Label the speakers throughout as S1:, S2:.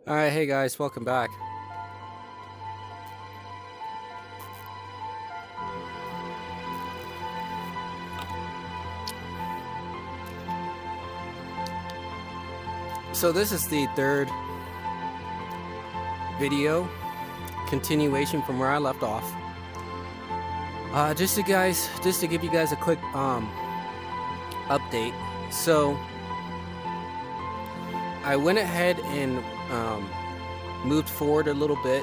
S1: Alright, hey guys, welcome back. So this is the third video, continuation from where I left off. Just to give you guys a quick update. So I went ahead and moved forward a little bit,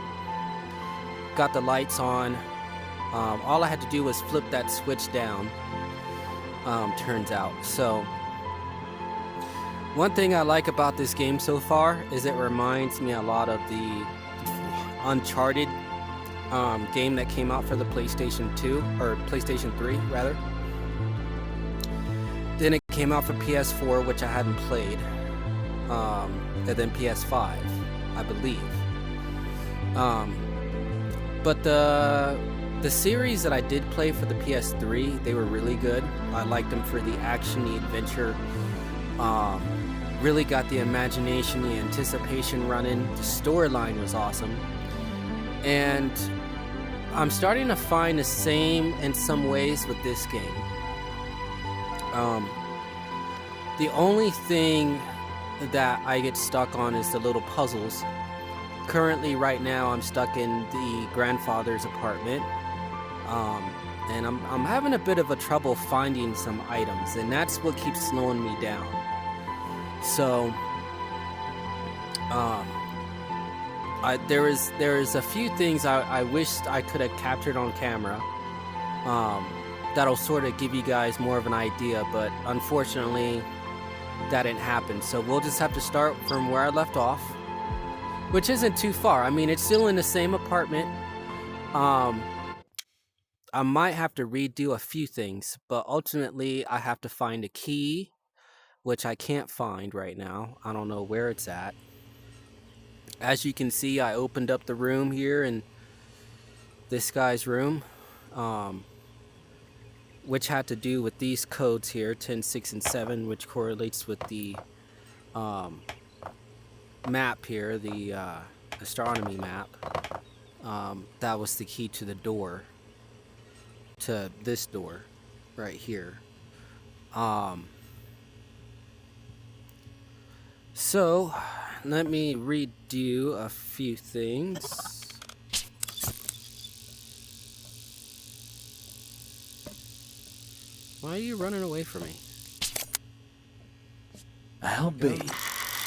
S1: got the lights on. All I had to do was flip that switch down, turns out. So one thing I like about this game so far is it reminds me a lot of the Uncharted game that came out for the PlayStation 2, or PlayStation 3 rather. Then it came out for PS4, which I hadn't played, and then PS5, I believe. But the series that I did play for the PS3, they were really good. I liked them for the action, the adventure. Really got the imagination, the anticipation running. The storyline was awesome. And I'm starting to find the same in some ways with this game. The only thing that I get stuck on is the little puzzles. Currently, right now, I'm stuck in the grandfather's apartment. And I'm having a bit of a trouble finding some items, and that's what keeps slowing me down. So, there is a few things I wished I could have captured on camera. That'll sort of give you guys more of an idea, but unfortunately, that didn't happen. So we'll just have to start from where I left off, which isn't too far. I mean, it's still in the same apartment. I might have to redo a few things, but ultimately I have to find a key, which I can't find right now. I don't know where it's at. As you can see, I opened up the room here in this guy's room, which had to do with these codes here, 10, 6, and 7, which correlates with the map here, the astronomy map. That was the key to the door, to this door right here. So let me redo a few things. Why are you running away from me?
S2: I'll be.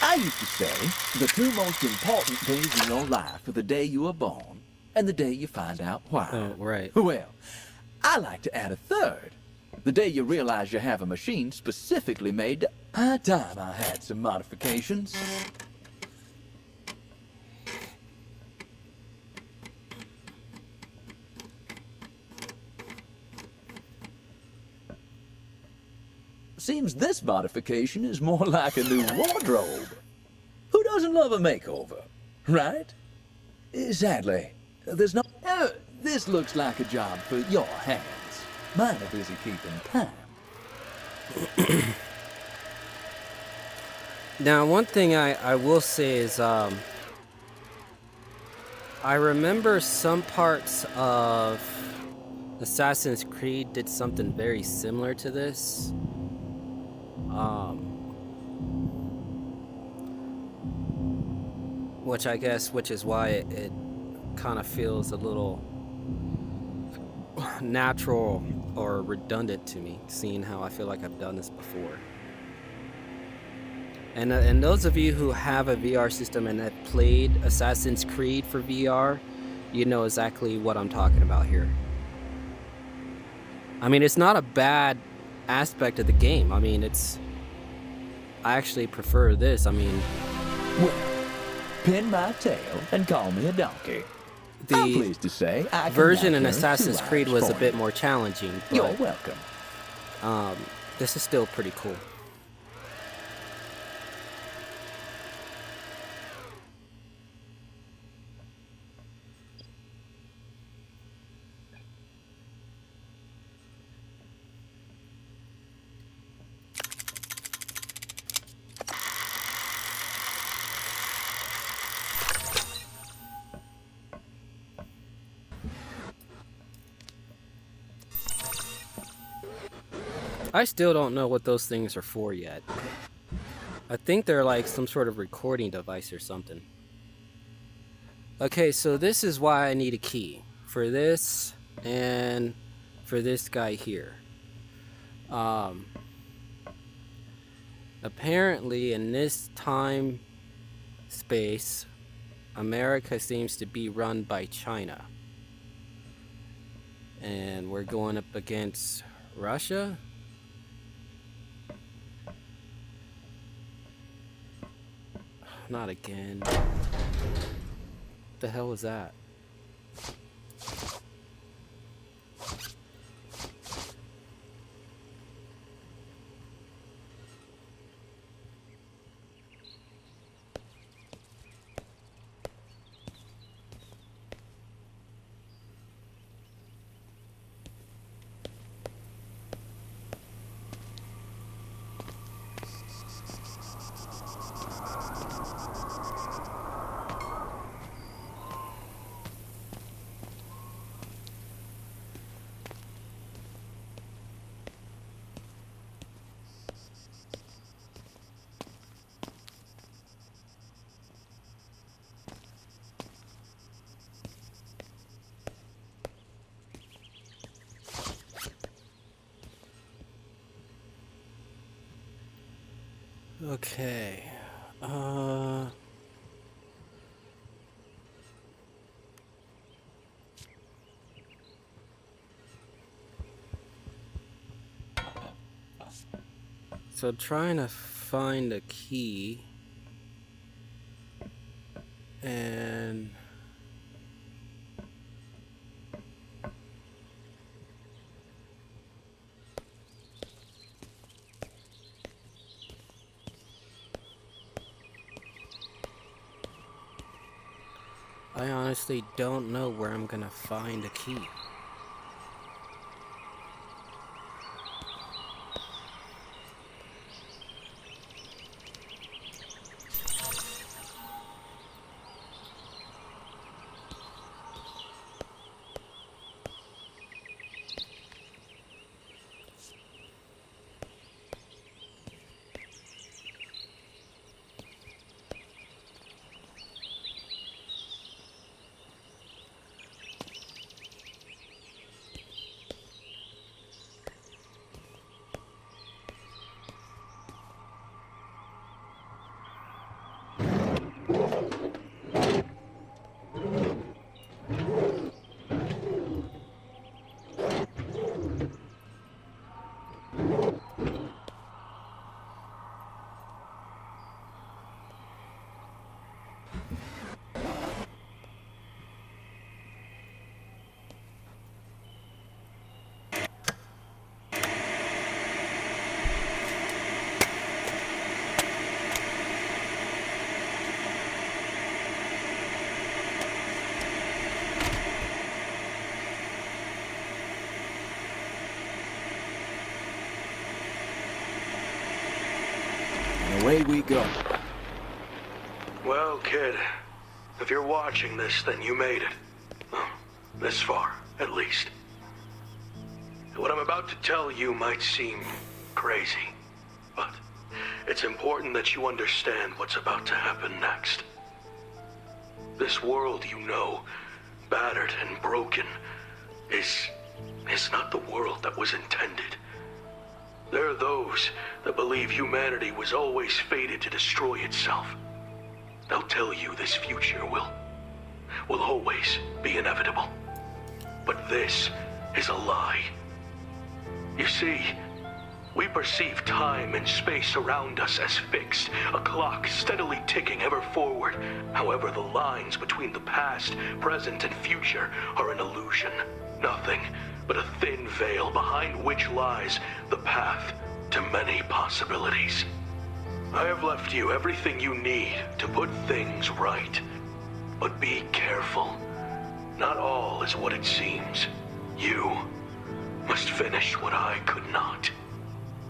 S2: I used to say the two most important days in your life are the day you were born and the day you find out why.
S1: Oh, right.
S2: Well, I like to add a third. The day you realize you have a machine specifically made to... High time I had some modifications. Seems this modification is more like a new wardrobe. Who doesn't love a makeover, right? Sadly, there's no... this looks like a job for your hands. Mine are busy keeping time.
S1: Now, one thing I will say is, I remember some parts of Assassin's Creed did something very similar to this. Which is why it kind of feels a little natural or redundant to me, seeing how I feel like I've done this before. And those of you who have a VR system and have played Assassin's Creed for VR, you know exactly what I'm talking about here. I mean, it's not a bad aspect of the game. I mean, I actually prefer this. I mean...
S2: Well, pin my tail and call me a donkey. I'm pleased to say I
S1: version in Assassin's Creed was a bit more challenging. But,
S2: you're welcome.
S1: This is still pretty cool. I still don't know what those things are for yet. I think they're like some sort of recording device or something. Okay, so this is why I need a key. For this and for this guy here. Apparently in this time space, America seems to be run by China. And we're going up against Russia? Not again. What the hell was that? Okay. So trying to find a key and I honestly don't know where I'm gonna find a key.
S2: Away we go.
S3: Well, kid, if you're watching this, then you made it. Well, this far, at least. What I'm about to tell you might seem crazy, but it's important that you understand what's about to happen next. This world you know, battered and broken, is not the world that was intended. There are those that believe humanity was always fated to destroy itself. They'll tell you this future will always be inevitable. But this is a lie. You see, we perceive time and space around us as fixed, a clock steadily ticking ever forward. However, the lines between the past, present, and future are an illusion. Nothing but a thin veil behind which lies the path to many possibilities. I have left you everything you need to put things right. But be careful. Not all is what it seems. You must finish what I could not.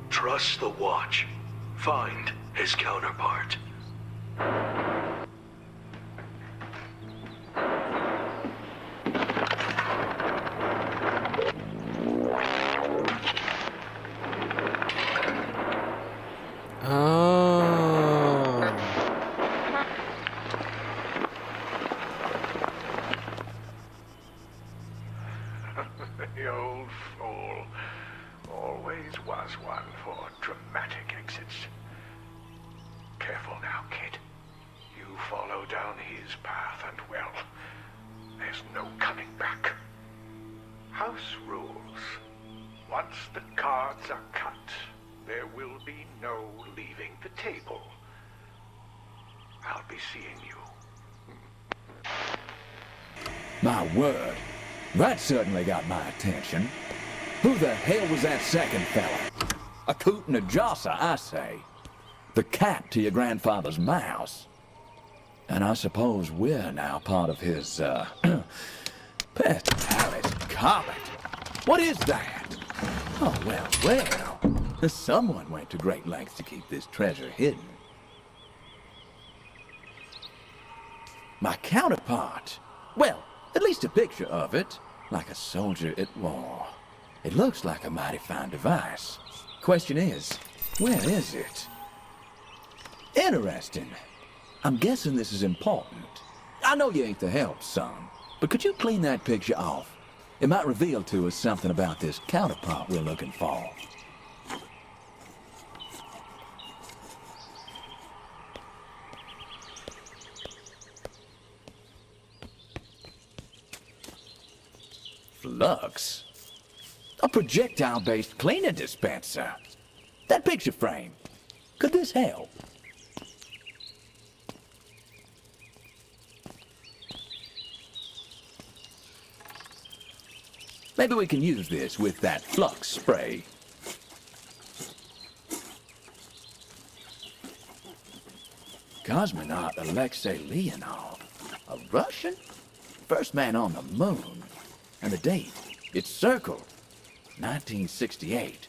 S3: Trust the Watch. Find his counterpart.
S4: follow down his path and, well, there's no coming back. House rules. Once the cards are cut, there will be no leaving the table. I'll be seeing you.
S2: My word, that certainly got my attention. Who the hell was that second fella? A coot and a josser, I say. The cat to your grandfather's mouse. And I suppose we're now part of his, pet palace comet. What is that? Oh, well. Someone went to great lengths to keep this treasure hidden. My counterpart. Well, at least a picture of it, like a soldier at war. It looks like a mighty fine device. Question is, where is it? Interesting. I'm guessing this is important. I know you ain't the help, son, but could you clean that picture off? It might reveal to us something about this counterpart we're looking for. Flux? A projectile-based cleaner dispenser? That picture frame, could this help? Maybe we can use this with that flux spray. Cosmonaut Alexei Leonov, a Russian? First man on the moon. And the date, it's circled, 1968.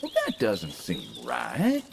S2: Well, that doesn't seem right.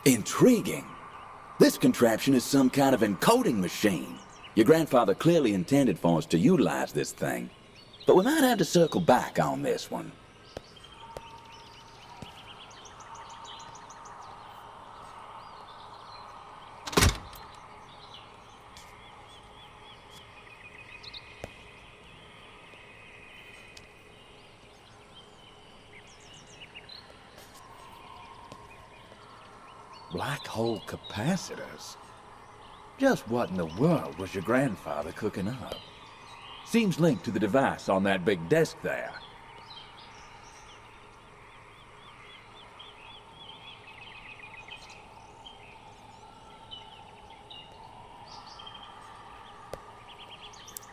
S2: Intriguing. This contraption is some kind of encoding machine. Your grandfather clearly intended for us to utilize this thing. But we might have to circle back on this one. Black hole capacitors? Just what in the world was your grandfather cooking up? Seems linked to the device on that big desk there.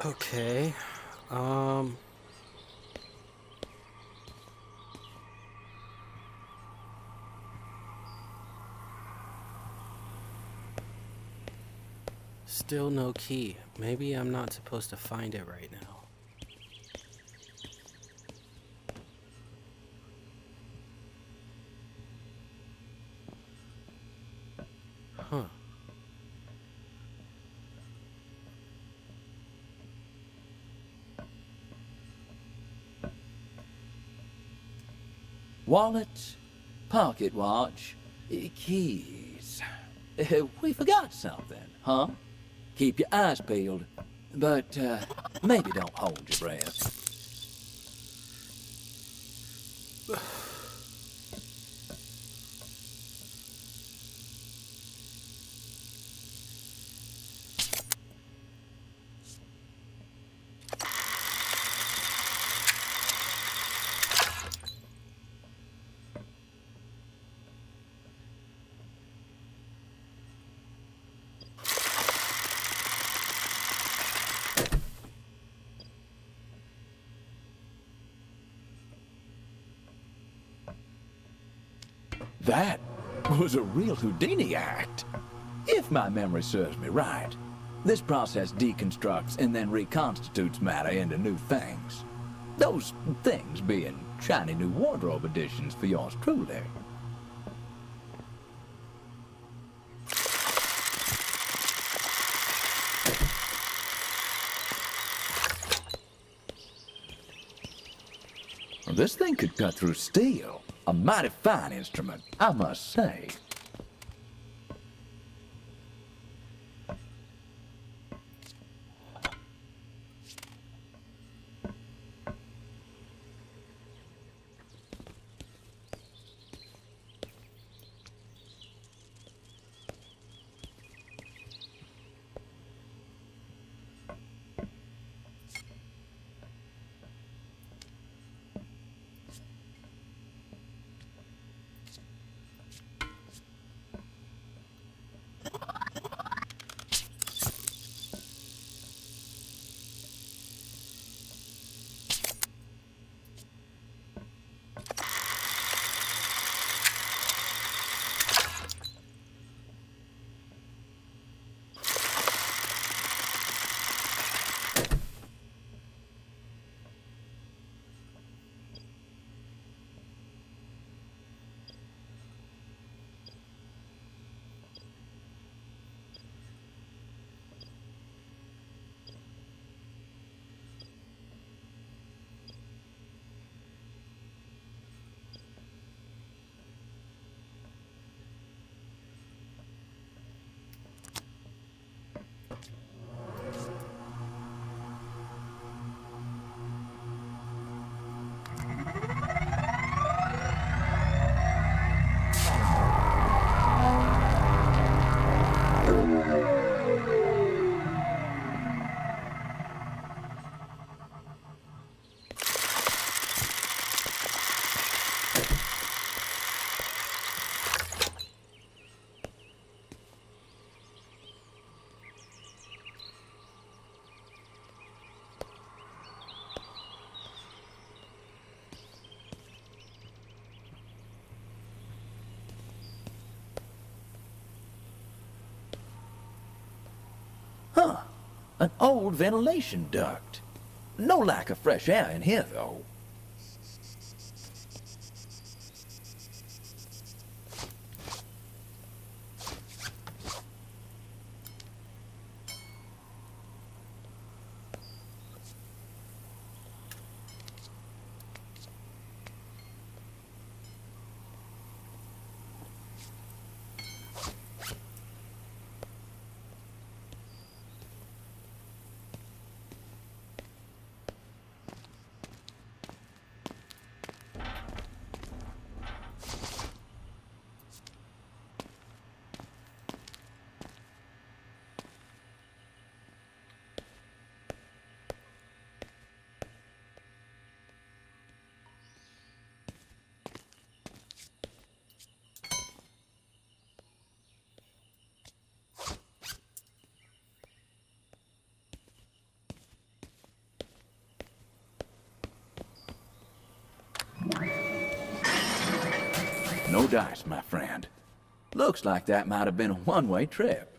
S1: Okay. Still no key. Maybe I'm not supposed to find it right now. Huh.
S2: Wallet, pocket watch, keys. We forgot something, huh? Keep your eyes peeled. But, maybe don't hold your breath. That was a real Houdini act. If my memory serves me right, this process deconstructs and then reconstitutes matter into new things. Those things being shiny new wardrobe additions for yours truly. This thing could cut through steel. A mighty fine instrument, I must say. Huh. An old ventilation duct. No lack of fresh air in here, though. No dice, my friend. Looks like that might have been a one-way trip.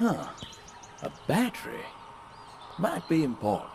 S2: A battery might be important.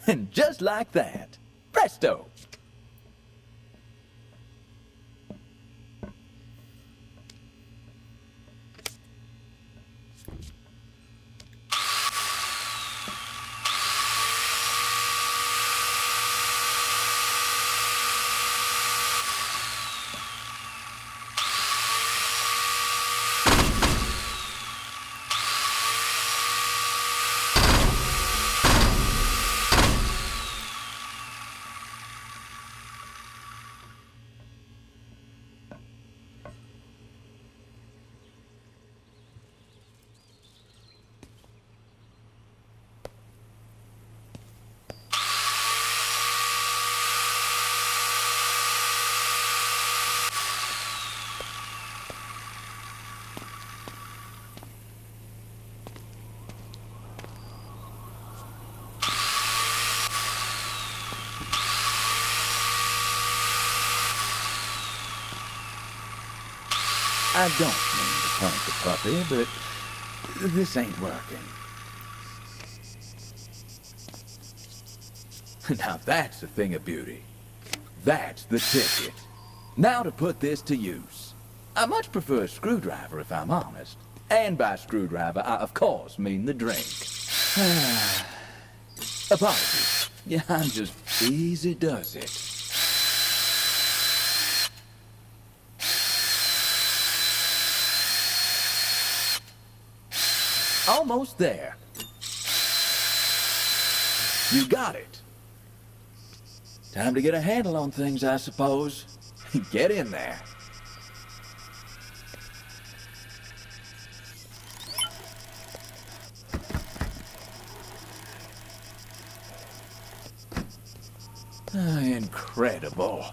S2: And just like that, presto! I don't mean to punk the puppy, but this ain't working. Now that's a thing of beauty. That's the ticket. Now to put this to use. I much prefer a screwdriver, if I'm honest. And by screwdriver, I of course mean the drink. Apologies. Yeah, I'm just easy does it. Almost there. You got it. Time to get a handle on things, I suppose. Get in there. Incredible.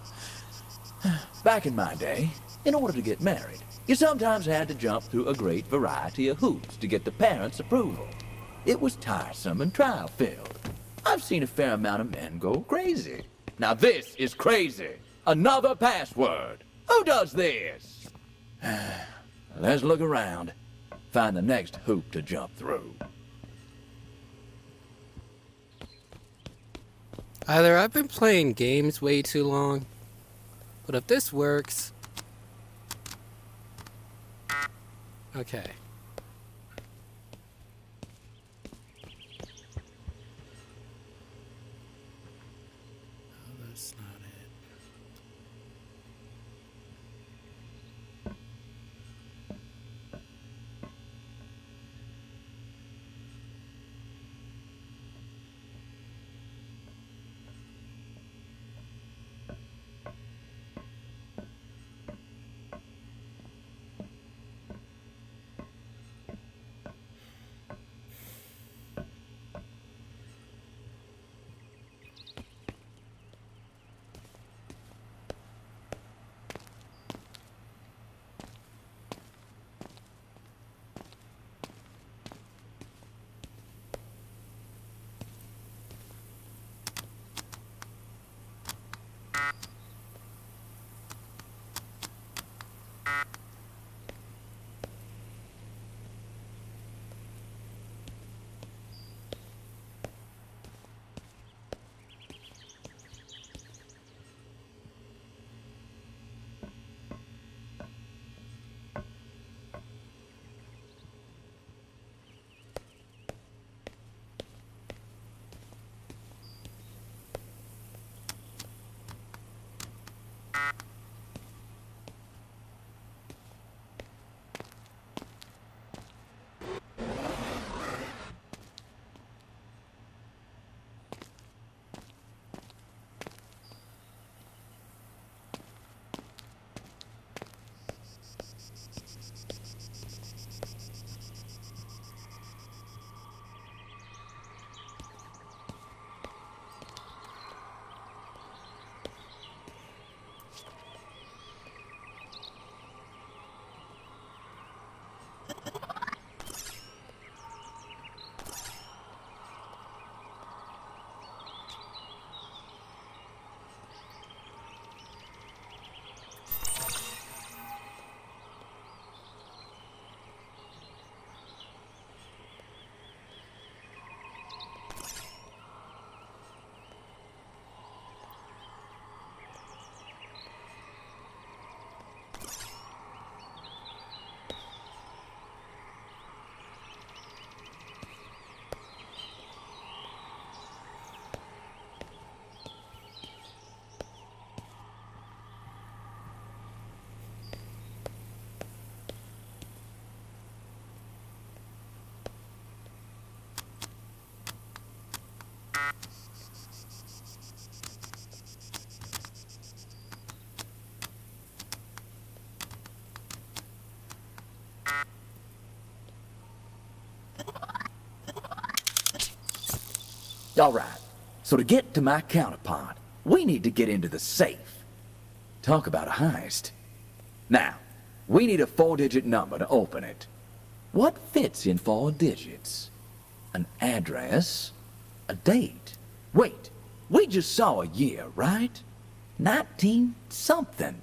S2: Back in my day, in order to get married, you sometimes had to jump through a great variety of hoops to get the parents' approval. It was tiresome and trial-filled. I've seen a fair amount of men go crazy. Now this is crazy. Another password. Who does this? Let's look around. Find the next hoop to jump through.
S1: Either I've been playing games way too long, but if this works... Okay. Oh, that's not it.
S2: All right, so to get to my counterpart, we need to get into the safe. Talk about a heist. Now, we need a 4-digit number to open it. What fits in 4 digits? An address? A date? Wait, we just saw a year, right? 19-something.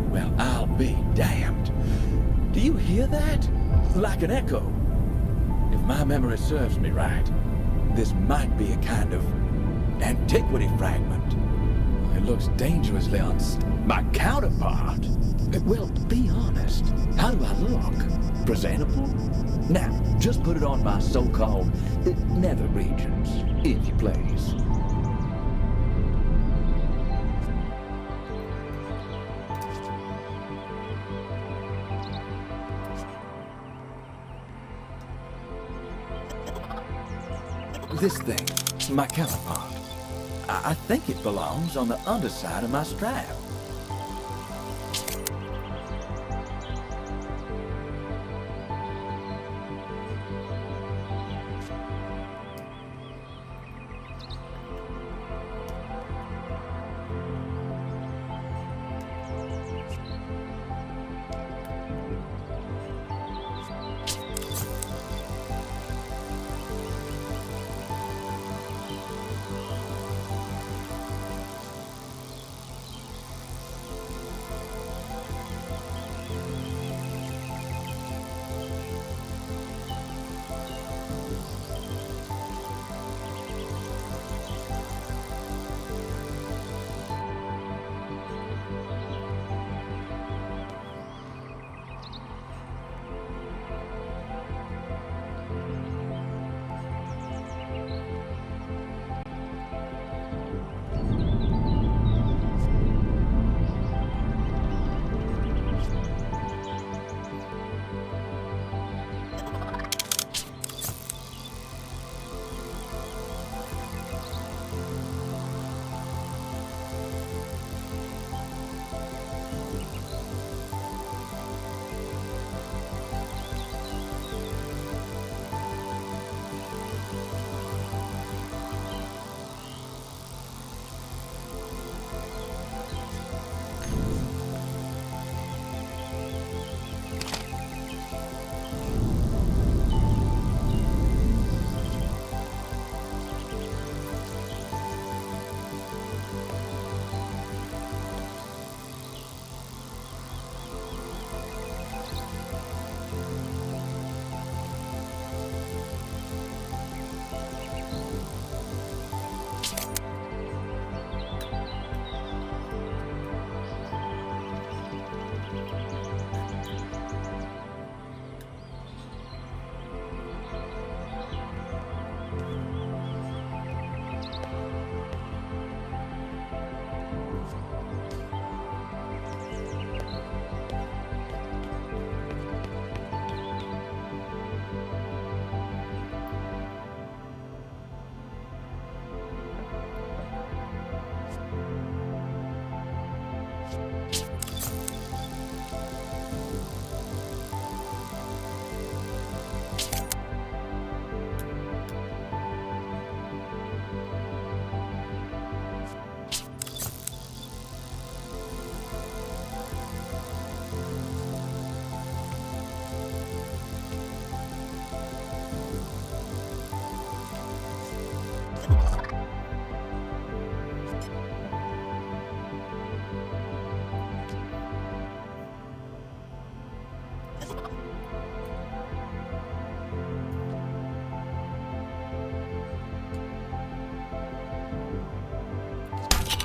S2: Well, I'll be damned. Do you hear that? Like an echo. If my memory serves me right, this might be a kind of antiquity fragment. It looks dangerously my counterpart. Well, be honest. How do I look? Presentable? Now, just put it on my so-called nether regions, if you please. This thing, my counterpart, I think it belongs on the underside of my strap.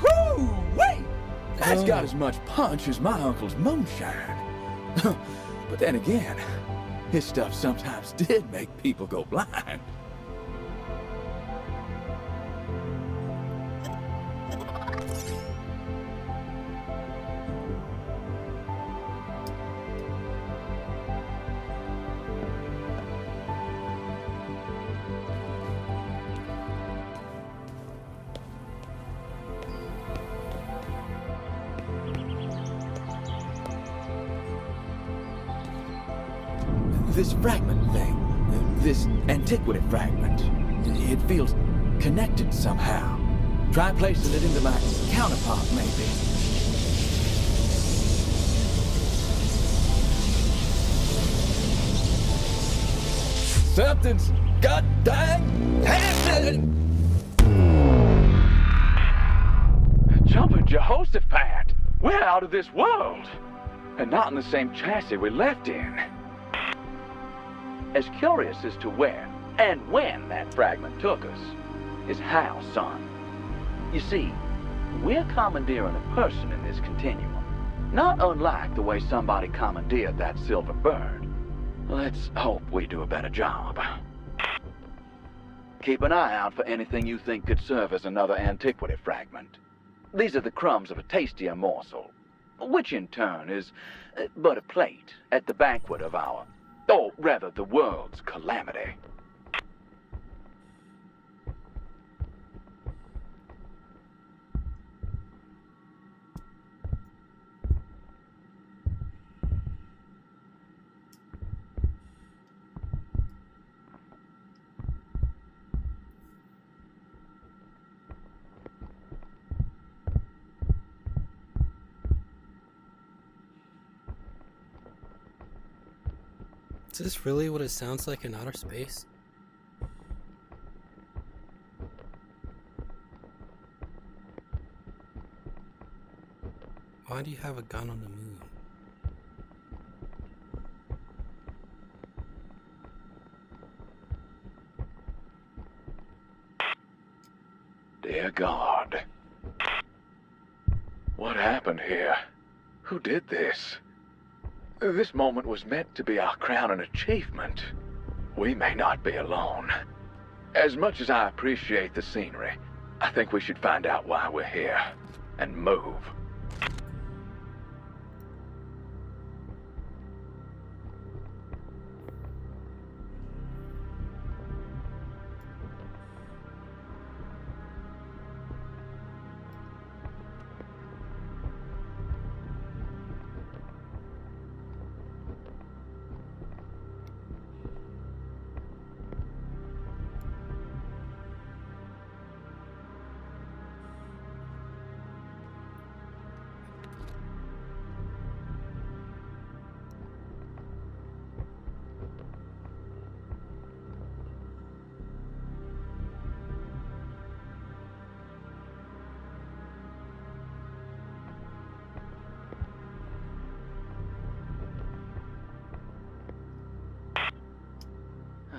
S2: Woo-wee! That's got as much punch as my uncle's moonshine. But then again, his stuff sometimes did make people go blind. This fragment thing, this antiquity fragment, it feels connected somehow. Try placing it into my counterpart, maybe. Something's goddamn happening!
S5: Jumping Jehoshaphat! We're out of this world! And not in the same chassis we left in. As curious as to where and when that fragment took us is how, son. You see, we're commandeering a person in this continuum, not unlike the way somebody commandeered that silver bird. Let's hope we do a better job. Keep an eye out for anything you think could serve as another antiquity fragment. These are the crumbs of a tastier morsel, which in turn is but a plate at the banquet of our, or rather the world's calamity.
S1: Is this really what it sounds like in outer space? Why do you have a gun on the moon?
S5: Dear God. What happened here? Who did this? This moment was meant to be our crowning achievement. We may not be alone. As much as I appreciate the scenery, I think we should find out why we're here and move.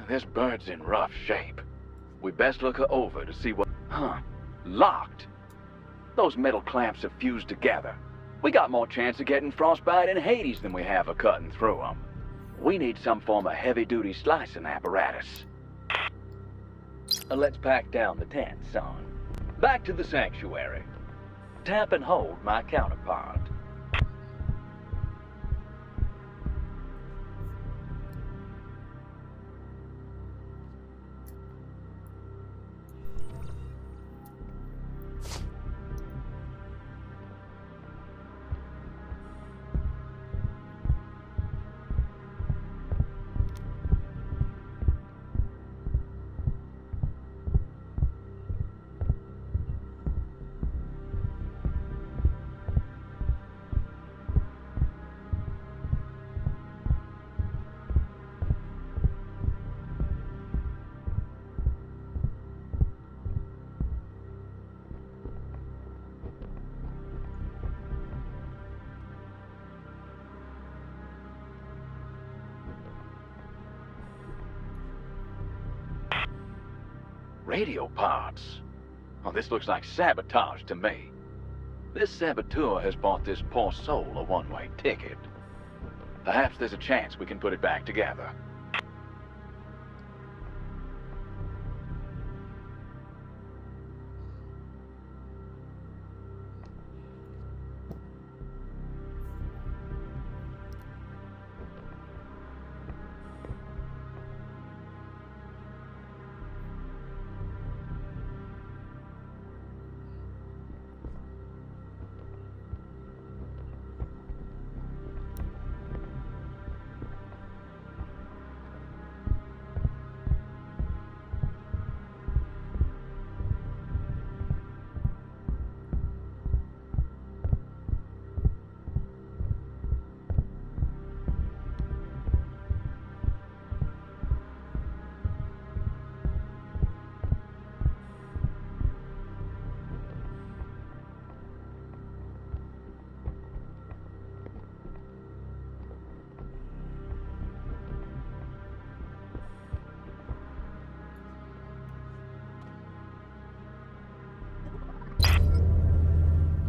S5: This bird's in rough shape. We best look her over to see what... Locked. Those metal clamps have fused together. We got more chance of getting frostbite in Hades than we have of cutting through them. We need some form of heavy-duty slicing apparatus. Let's pack down the tent, son. Back to the sanctuary. Tap and hold my counterpart. Radio parts. Oh, this looks like sabotage to me. This saboteur has bought this poor soul a one-way ticket. Perhaps there's a chance we can put it back together.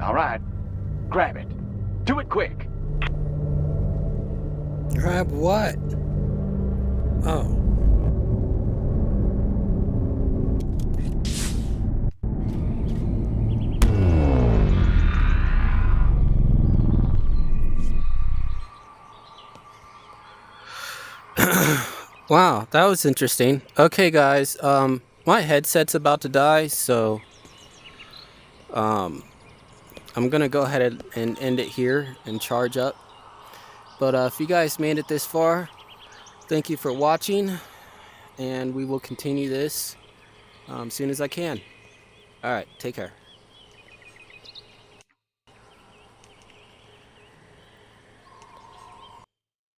S5: All right, grab it. Do it quick.
S1: Grab what? Oh. Wow, that was interesting. Okay, guys, my headset's about to die, so I'm gonna go ahead and end it here and charge up. But if you guys made it this far, thank you for watching, and we will continue this as soon as I can. All right, take care.